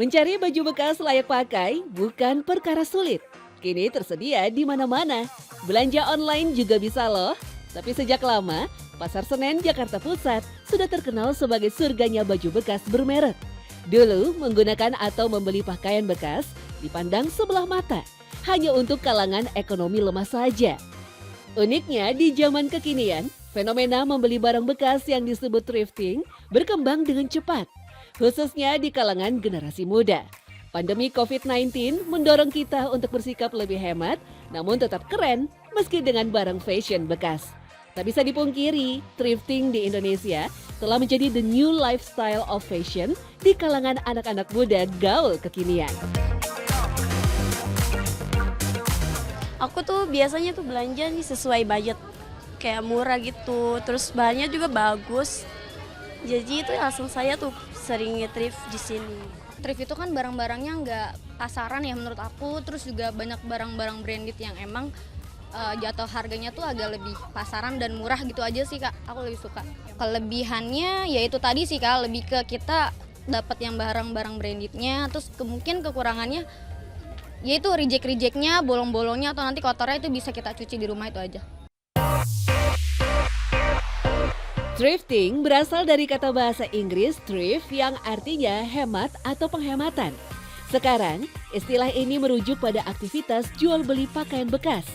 Mencari baju bekas layak pakai bukan perkara sulit. Kini tersedia di mana-mana. Belanja online juga bisa loh. Tapi sejak lama, Pasar Senen Jakarta Pusat sudah terkenal sebagai surganya baju bekas bermerek. Dulu menggunakan atau membeli pakaian bekas dipandang sebelah mata, hanya untuk kalangan ekonomi lemah saja. Uniknya di zaman kekinian, fenomena membeli barang bekas yang disebut thrifting berkembang dengan cepat, khususnya di kalangan generasi muda. Pandemi COVID-19 mendorong kita untuk bersikap lebih hemat, namun tetap keren meski dengan barang fashion bekas. Tak bisa dipungkiri, thrifting di Indonesia telah menjadi the new lifestyle of fashion di kalangan anak-anak muda gaul kekinian. Aku tuh biasanya tuh belanja nih sesuai budget, kayak murah gitu, terus bahannya juga bagus. Jadi itu langsung saya tuh sering thrift di sini. Thrift itu kan barang-barangnya nggak pasaran ya menurut aku, terus juga banyak barang-barang branded yang emang jatuh harganya tuh agak lebih pasaran dan murah gitu aja sih Kak, aku lebih suka. Kelebihannya ya itu tadi sih Kak, lebih ke kita dapat yang barang-barang brandednya, terus mungkin kekurangannya yaitu reject-rejectnya, bolong-bolongnya atau nanti kotornya itu bisa kita cuci di rumah itu aja. Thrifting berasal dari kata bahasa Inggris thrift yang artinya hemat atau penghematan. Sekarang, istilah ini merujuk pada aktivitas jual beli pakaian bekas.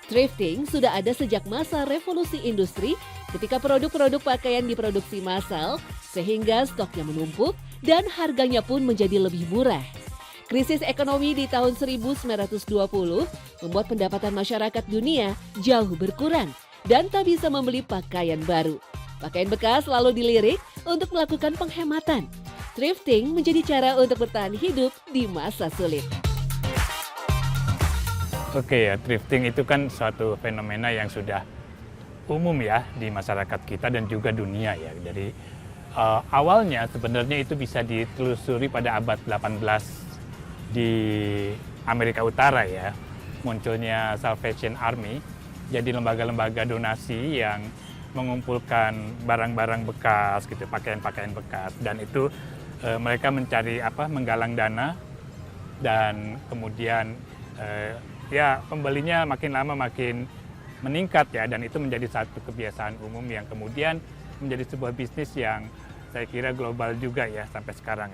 Thrifting sudah ada sejak masa revolusi industri ketika produk-produk pakaian diproduksi massal sehingga stoknya menumpuk dan harganya pun menjadi lebih murah. Krisis ekonomi di tahun 1920 membuat pendapatan masyarakat dunia jauh berkurang dan tak bisa membeli pakaian baru. Pakaian bekas lalu dilirik untuk melakukan penghematan. Thrifting menjadi cara untuk bertahan hidup di masa sulit. Oke ya, thrifting itu kan suatu fenomena yang sudah umum ya di masyarakat kita dan juga dunia ya. Jadi awalnya sebenarnya itu bisa ditelusuri pada abad 18 di Amerika Utara ya. Munculnya Salvation Army, jadi lembaga-lembaga donasi yang mengumpulkan barang-barang bekas gitu, pakaian-pakaian bekas, dan itu mereka mencari menggalang dana dan kemudian ya pembelinya makin lama makin meningkat ya, dan itu menjadi satu kebiasaan umum yang kemudian menjadi sebuah bisnis yang saya kira global juga ya sampai sekarang.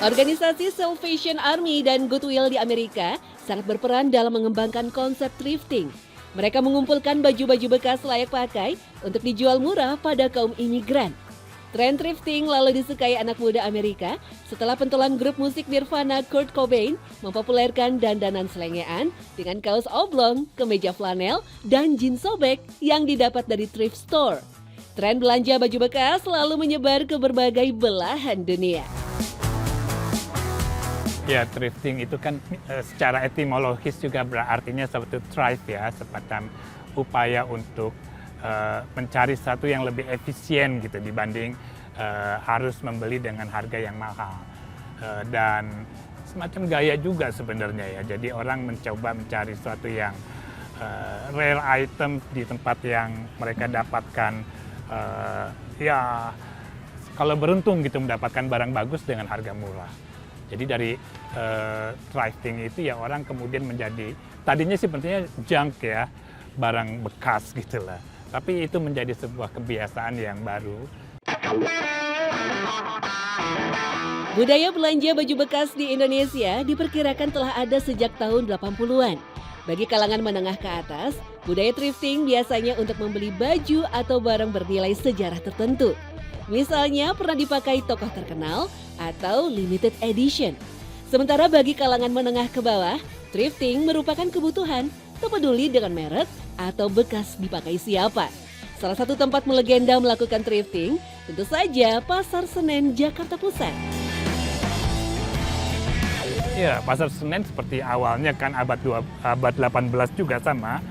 Organisasi Salvation Army dan Goodwill di Amerika sangat berperan dalam mengembangkan konsep thrifting. Mereka mengumpulkan baju-baju bekas layak pakai untuk dijual murah pada kaum imigran. Tren thrifting lalu disukai anak muda Amerika setelah pentolan grup musik Nirvana Kurt Cobain mempopulerkan dandanan selengean dengan kaos oblong, kemeja flanel, dan jeans sobek yang didapat dari thrift store. Tren belanja baju bekas lalu menyebar ke berbagai belahan dunia. Ya, thrifting itu kan secara etimologis juga berartinya seperti thrive ya, semacam upaya untuk mencari sesuatu yang lebih efisien gitu dibanding harus membeli dengan harga yang mahal. Dan semacam gaya juga sebenarnya ya, jadi orang mencoba mencari sesuatu yang rare item di tempat yang mereka dapatkan ya kalau beruntung gitu mendapatkan barang bagus dengan harga murah. Jadi dari thrifting itu ya orang kemudian menjadi, tadinya sebenarnya junk ya, barang bekas gitu lah. Tapi itu menjadi sebuah kebiasaan yang baru. Budaya belanja baju bekas di Indonesia diperkirakan telah ada sejak tahun 80-an. Bagi kalangan menengah ke atas, budaya thrifting biasanya untuk membeli baju atau barang bernilai sejarah tertentu. Misalnya pernah dipakai tokoh terkenal atau limited edition. Sementara bagi kalangan menengah ke bawah, thrifting merupakan kebutuhan, tak peduli dengan merek atau bekas dipakai siapa. Salah satu tempat melegenda melakukan thrifting tentu saja Pasar Senen Jakarta Pusat. Ya, Pasar Senen seperti awalnya kan abad 18 juga sama.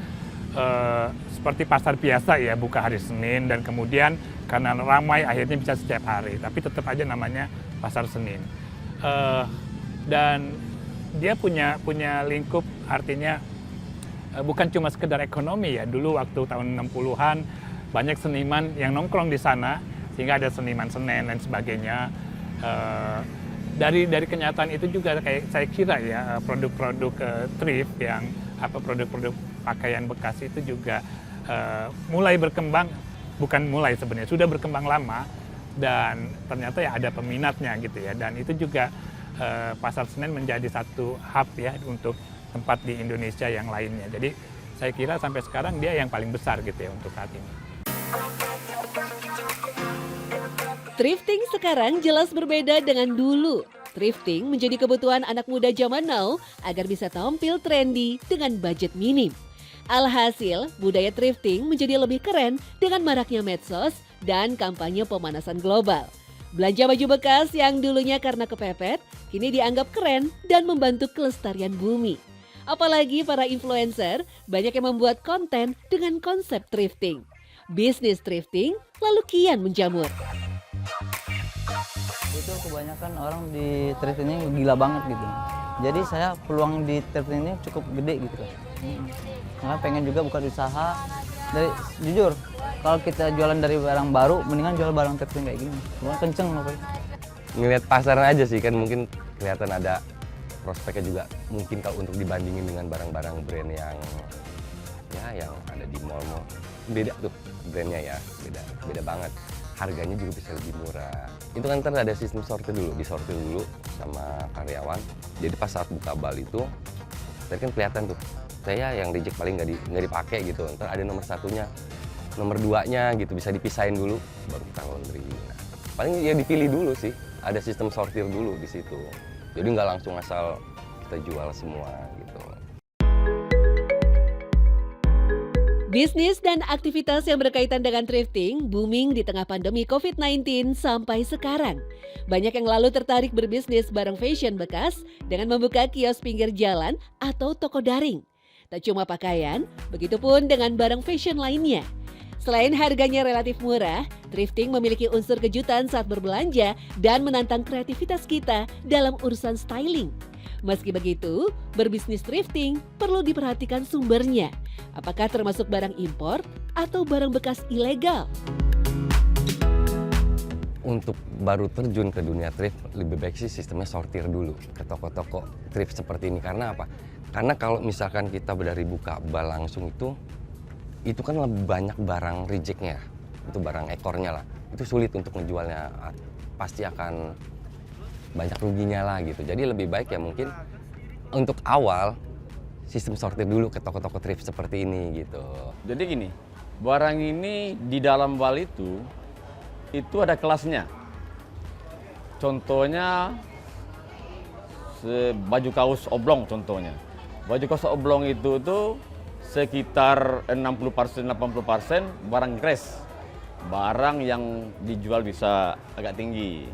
Seperti pasar biasa ya, buka hari Senin dan kemudian karena ramai akhirnya bisa setiap hari, tapi tetap aja namanya Pasar Senin. Dan dia punya lingkup, artinya bukan cuma sekedar ekonomi ya. Dulu waktu tahun 60-an banyak seniman yang nongkrong di sana, sehingga ada seniman Senen dan sebagainya. Dari kenyataan itu juga kayak saya kira ya produk-produk thrift yang produk-produk pakaian bekas itu juga mulai berkembang, bukan mulai sebenarnya, sudah berkembang lama dan ternyata ya ada peminatnya gitu ya, dan itu juga Pasar Senen menjadi satu hub ya untuk tempat di Indonesia yang lainnya. Jadi saya kira sampai sekarang dia yang paling besar gitu ya untuk saat ini. Thrifting sekarang jelas berbeda dengan dulu. Thrifting menjadi kebutuhan anak muda zaman now agar bisa tampil trendy dengan budget minim. Alhasil, budaya thrifting menjadi lebih keren dengan maraknya medsos dan kampanye pemanasan global. Belanja baju bekas yang dulunya karena kepepet, kini dianggap keren dan membantu kelestarian bumi. Apalagi para influencer banyak yang membuat konten dengan konsep thrifting. Bisnis thrifting lalu kian menjamur. Itu kebanyakan orang di thrift ini gila banget gitu. Jadi saya peluang di thrift ini cukup gede gitu kan. Karena pengen juga buka usaha. Dari jujur, kalau kita jualan dari barang baru, mendingan jual barang thrifting kayak gini. Cuma kenceng pokoknya. Ngeliat pasaran aja sih kan, mungkin kelihatan ada prospeknya juga. Mungkin kalau untuk dibandingin dengan barang-barang brand yang ada di mall-mall, beda tuh brandnya ya, beda banget. Harganya juga bisa lebih murah. Itu kan ntar ada sistem sortir dulu, disortir dulu sama karyawan. Jadi pas saat buka bal itu, tadi kan kelihatan tuh, saya yang reject paling nggak dipakai gitu. Ntar ada nomor satunya, nomor duanya gitu, bisa dipisahin dulu, baru kita laundry. Nah, paling ya dipilih dulu sih, ada sistem sortir dulu di situ. Jadi nggak langsung asal kita jual semua gitu. Bisnis dan aktivitas yang berkaitan dengan thrifting booming di tengah pandemi COVID-19 sampai sekarang. Banyak yang lalu tertarik berbisnis barang fashion bekas dengan membuka kios pinggir jalan atau toko daring. Tak cuma pakaian, begitupun dengan barang fashion lainnya. Selain harganya relatif murah, thrifting memiliki unsur kejutan saat berbelanja dan menantang kreativitas kita dalam urusan styling. Meski begitu, berbisnis thrifting perlu diperhatikan sumbernya. Apakah termasuk barang impor atau barang bekas ilegal? Untuk baru terjun ke dunia thrift, lebih baik sih sistemnya sortir dulu ke toko-toko thrift seperti ini. Karena apa? Karena kalau misalkan kita dari buka bal langsung itu kan lebih banyak barang rejectnya, itu barang ekornya lah. Itu sulit untuk menjualnya, pasti akan banyak ruginya lah gitu. Jadi lebih baik ya mungkin untuk awal sistem sortir dulu ke toko-toko thrift seperti ini gitu. Jadi gini, barang ini di dalam bal itu ada kelasnya. Contohnya baju kaos oblong contohnya. Baju kaos oblong itu tuh sekitar 60% 80% barang crash. Barang yang dijual bisa agak tinggi.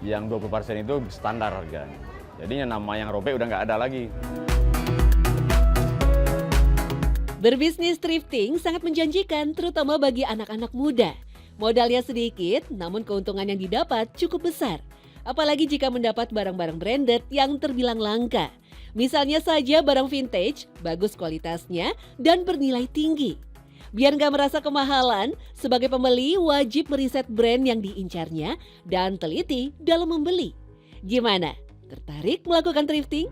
Yang 20% itu standar harganya. Jadinya nama yang robek udah nggak ada lagi. Berbisnis thrifting sangat menjanjikan terutama bagi anak-anak muda. Modalnya sedikit, namun keuntungan yang didapat cukup besar. Apalagi jika mendapat barang-barang branded yang terbilang langka. Misalnya saja barang vintage, bagus kualitasnya, dan bernilai tinggi. Biar nggak merasa kemahalan, sebagai pembeli wajib meriset brand yang diincarnya dan teliti dalam membeli. Gimana? Tertarik melakukan thrifting?